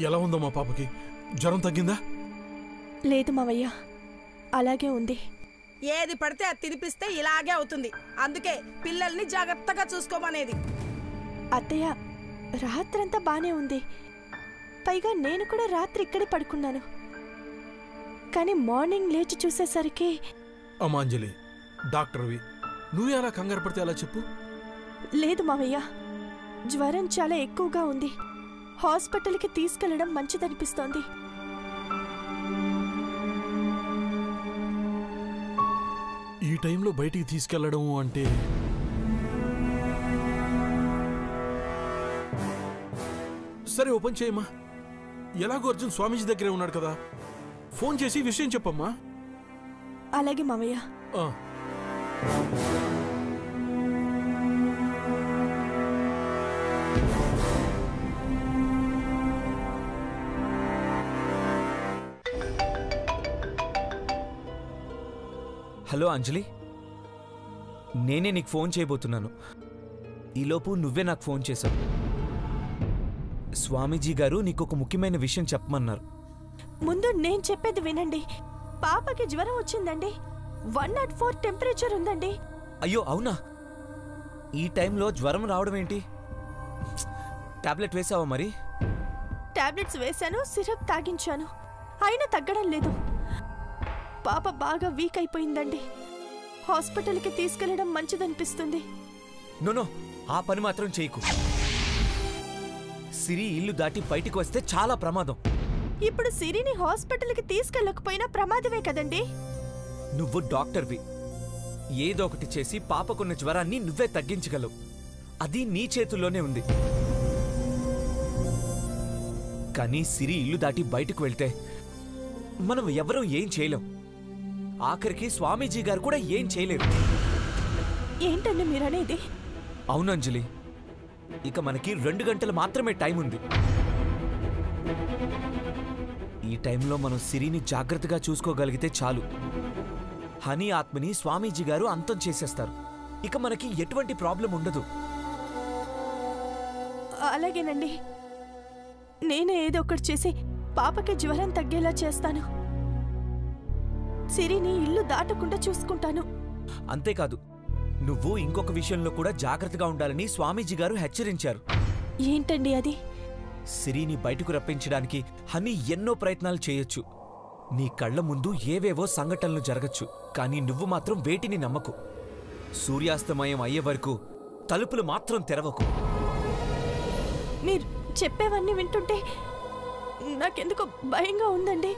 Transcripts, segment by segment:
ఎలా ఉందో మా పాపకి? జ్వరం తగ్గిందా? లేదు మావయ్య, అలాగే ఉంది. ఏది పడితే అది తినిపిస్తే ఇలాగే అవుతుంది. అందుకే పిల్లల్ని జాగ్రత్తగా చూసుకోమనేది. అత్తయ్య, రాత్రంతా బానే ఉంది. పైగా నేను కూడా రాత్రి ఇక్కడే పడుకున్నాను. కానీ మార్నింగ్ లేచి చూసేసరికి... అమ్మా అంజలి, డాక్టర్వి, నువ్వు ఎలా కంగారు పడితే అలా చెప్పు. లేదు మావయ్య, జ్వరం చాలా ఎక్కువగా ఉంది. హాస్పిటల్కి తీసుకెళ్లడం మంచిదనిపిస్తోంది. ఈ టైంలో బయటికి తీసుకెళ్లడం అంటే... సరే, ఓపెన్ చేయమ్మా. ఎలాగో అర్జున్ స్వామీజీ దగ్గరే ఉన్నాడు కదా, ఫోన్ చేసి విషయం చెప్పమ్మా. అలాగే మావయ్య. హలో అంజలి, నేనే నీకు ఫోన్ చేయబోతున్నాను. ఈలోపు నువ్వే నాకు ఫోన్ చేశావు. స్వామీజీ గారు నీకు ఒక ముఖ్యమైన విషయం చెప్పమన్నారు. ముందు నేను చెప్పేది వినండి. పాపకి జ్వరం వచ్చిందండి. 104 టెంపరేచర్ ఉందండి. అయ్యో అవునా? ఈ టైంలో జ్వరం రావడం ఏంటి? టాబ్లెట్ వేసావా మరి? టాబ్లెట్స్ వేశాను, సిరప్ తాగించాను, అయినా తగ్గడం లేదు. పాప బాగా వీక్ అయిపోయిందండి. హాస్పిటల్కి తీసుకెళ్లడం మంచిదనిపిస్తుంది. నో, ఆ పని మాత్రం చేయకు. సిరి ఇల్లు దాటి బయటికి వస్తే చాలా ప్రమాదం. ఇప్పుడు సిరిని హాస్పిటల్కి తీసుకెళ్లకపోయినా ప్రమాదమే కదండి. నువ్వు డాక్టర్వి, ఏదో ఒకటి చేసి పాపకున్న జ్వరాన్ని నువ్వే తగ్గించగలవు. అది నీ చేతుల్లోనే ఉంది. కానీ సిరి ఇల్లు దాటి బయటకు వెళ్తే మనం ఎవరూ ఏం చేయలేం. ఆఖరికి స్వామీజీ గారు కూడా ఏం చేయలేరు. ఏంటండి మీరనేది? అవును అంజలి, ఇక మనకి 2 గంటలు మాత్రమే టైం ఉంది. ఈ టైంలో మనం సిరిని జాగ్రత్తగా చూసుకోగలిగితే చాలు. హనీ ఆత్మని స్వామీజీ గారు అంతం చేసేస్తారు. ఇక మనకి ఎటువంటి ప్రాబ్లం ఉండదు. అలాగేనండి, నేనే ఏదో ఒకటి చేసి పాపకి జ్వరం తగ్గేలా చేస్తాను. సిరిని ఇల్లు దాటకుండా చూసుకుంటాను. అంతేకాదు, నువ్వు ఇంకొక విషయంలో కూడా జాగ్రత్తగా ఉండాలని స్వామీజీ గారు హెచ్చరించారు. ఏంటండి అది? సిరిని బయటకు రప్పించడానికి హనీ ఎన్నో ప్రయత్నాలు చేయొచ్చు. నీ కళ్ల ముందు ఏవేవో సంఘటనలు జరగచ్చు. కానీ నువ్వు మాత్రం వేటిని నమ్మకు. సూర్యాస్తమయం అయ్యే వరకు తలుపులు మాత్రం తెరవకు. మీరు చెప్పేవన్నీ వింటుంటే నాకెందుకో భయంగా ఉందండి.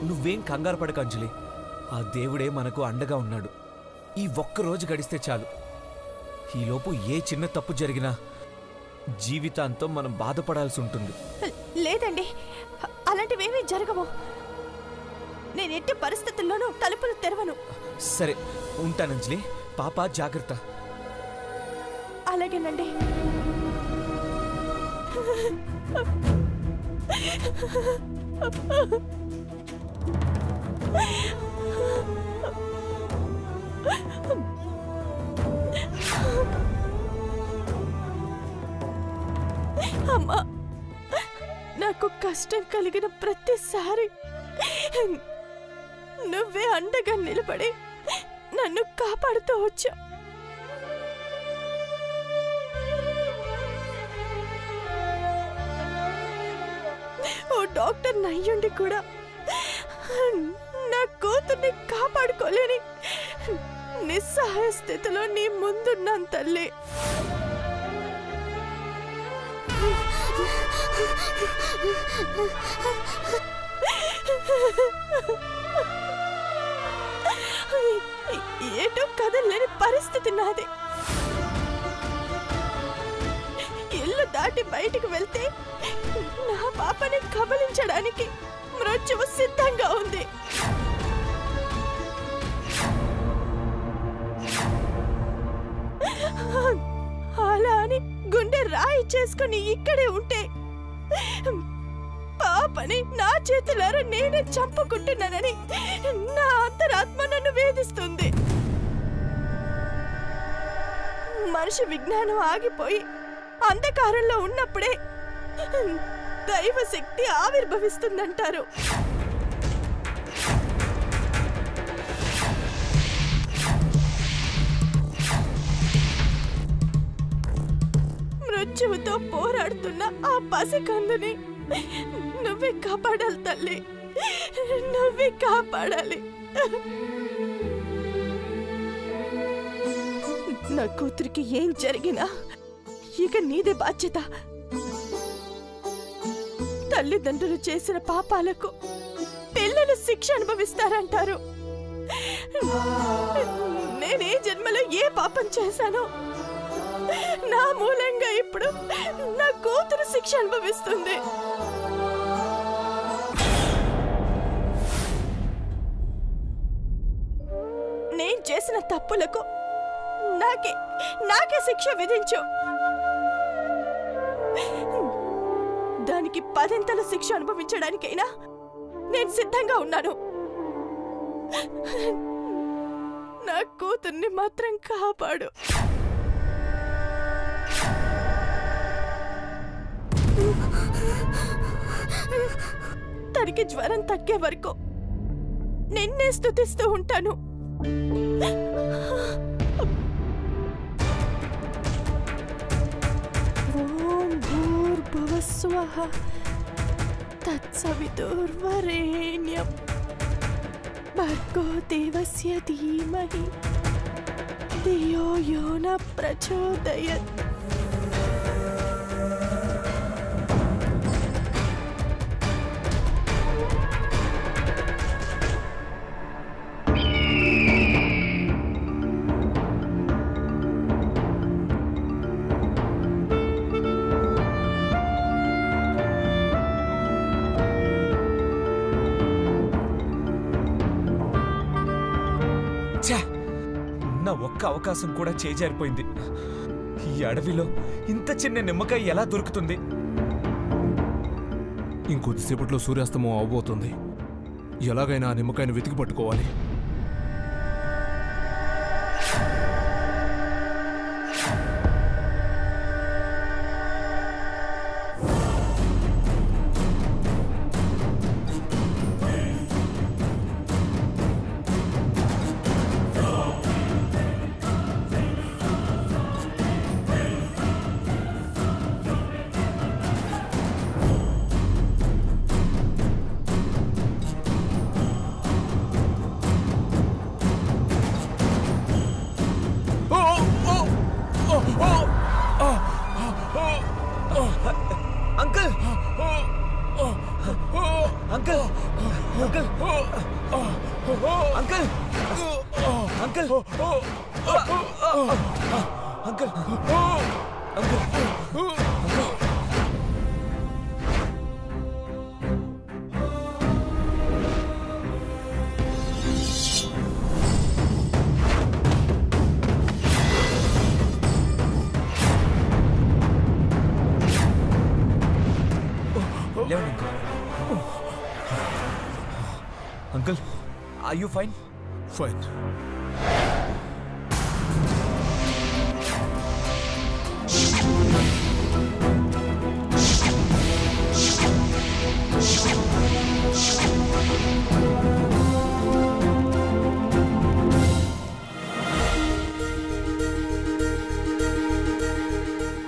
నువ్వేం కంగారు పడకు అంజలి, ఆ దేవుడే మనకు అండగా ఉన్నాడు. ఈ ఒక్కరోజు గడిస్తే చాలు. ఈలోపు ఏ చిన్న తప్పు జరిగినా జీవితాంతం మనం బాధపడాల్సి ఉంటుంది. లేదండి, అలాంటివేమీ జరగవు. నేను ఎట్టి పరిస్థితుల్లోనూ తలుపులు తెరవను. సరే, ఉంటానంజలి. పాప జాగ్రత్త. అలాగేనండి. అమ్మా, నాకు కష్టం కలిగిన ప్రతిసారి నువ్వే అండగా నిలబడి నన్ను కాపాడుతూ వచ్చా. ఓ డాక్టర్ నయ్యుండి కూడా నా కూతుర్ని కాపాడుకోలేని నిస్సహాయ స్థితిలో నీ ముందున్నాను తల్లి. ఏటో కదలేని పరిస్థితి నాది. ఇల్లు దాటి బయటికి వెళ్తే నా పాపని కబలించడానికి మృత్యువు సిద్ధంగా ఉంది. అలా అని గుండె రాయి చేసుకుని ఇక్కడే ఉంటే పాపని నా చేతులారా నేనే చంపుకుంటున్నానని నా అంతరాత్మ నన్ను వేధిస్తుంది. మనిషి విజ్ఞానం ఆగిపోయి అంధకారంలో ఉన్నప్పుడే దైవశక్తి ఆవిర్భవిస్తుందంటారు. మృత్యువుతో పోరాడుతున్న ఆ పసికందుని నువ్వే కాపాడాలి తల్లి, నువ్వే కాపాడాలి. నా కూతురికి ఏం జరిగినా ఇక నీదే బాధ్యత. తల్లిదండ్రులు చేసిన పాపాలకు పిల్లలు శిక్ష అనుభవిస్తారంటారు. నేనే జన్మలో ఏ పాపం చేశానో నా మూలంగా ఇప్పుడు నా కూతురు శిక్ష అనుభవిస్తుంది. నేను చేసిన తప్పులకు నాకే శిక్ష విధించు. దానికి 10 శిక్ష అనుభవించడానికైనా నేను సిద్ధంగా ఉన్నాను. నా కూతుర్ని మాత్రం కాపాడు. తనకి జ్వరం తగ్గే వరకు నిన్నే స్తుతిస్తూ ఉంటాను. ఓం భూర్భువః స్వః తత్సవితుర్వరేణ్యం భర్గో దేవస్య ధీమహి ధియో యో న ప్రచోదయాత్. నా ఒక్క అవకాశం కూడా చేజారిపోయింది. ఈ అడవిలో ఇంత చిన్న నిమ్మకాయ ఎలా దొరుకుతుంది? ఇంకొద్దిసేపట్లో సూర్యాస్తమం అవబోతుంది. ఎలాగైనా ఆ నిమ్మకాయను వెతికి పట్టుకోవాలి. Uncle uncle uncle uncle uncle uncle Uncle, are you fine? Fine.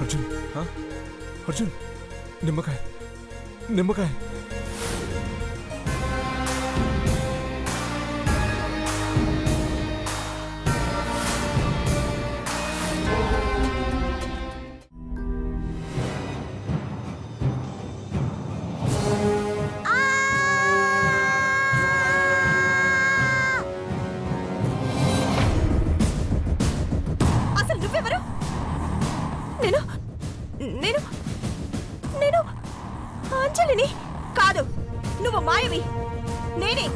Arjun, huh? Arjun, నిమ్మకాయ నిమ్మకాయ. అంజలిని కాదు, నువ్వు మాయవి. నేనే